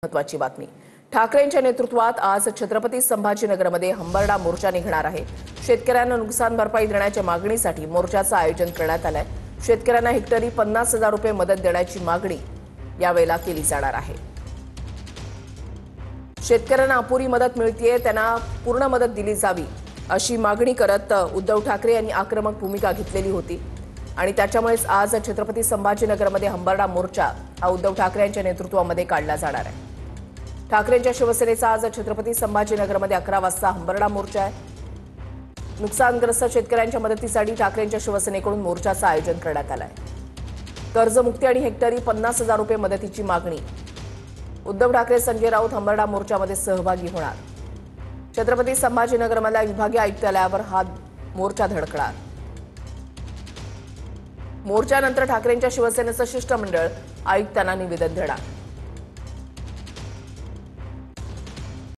महत्त्वाची बातमी। ठाकरेंच्या नेतृत्वात आज छत्रपती संभाजीनगरमध्ये हंबरडा मोर्चा निघणार आहे। शेतकऱ्यांना नुकसान भरपाई देण्याच्या मागणीसाठी मोर्चाचं आयोजन करण्यात आलंय। शेतकऱ्यांना हेक्टरी 50,000 रुपये मदत देण्याची मागणी यावेळेला केली जाणार आहे। शेतकऱ्यांना अपुरी मदत मिळतेय, त्यांना पूर्ण मदत दिली जावी अशी मागणी करत उद्धव ठाकरे यांनी आक्रमक भूमिका घेतलेली होती आणि त्याच्यामुळेच आज छत्रपती संभाजीनगरमध्ये हंबरडा मोर्चा हा उद्धव ठाकरे यांच्या नेतृत्वामध्ये काढला जाणार आहे। ठाकरेंच्या शिवसेनेचा आज छत्रपती संभाजीनगरमध्ये 11 वाजता हंबरडा मोर्चा आहे। नुकसानग्रस्त शेतकऱ्यांच्या मदतीसाठी ठाकरेंच्या शिवसेनेकडून मोर्चाचं आयोजन करण्यात आलं आहे। कर्जमुक्ती आणि हेक्टरी 50,000 रुपये मदतीची मागणी। उद्धव ठाकरे, संजय राऊत हंबरडा मोर्चामध्ये सहभागी होणार। छत्रपती संभाजीनगरमधल्या विभागीय आयुक्तालयावर हा मोर्चा धडकणार। मोर्चानंतर ठाकरेंच्या शिवसेनेचं शिष्टमंडळ आयुक्तांना निवेदन देणार।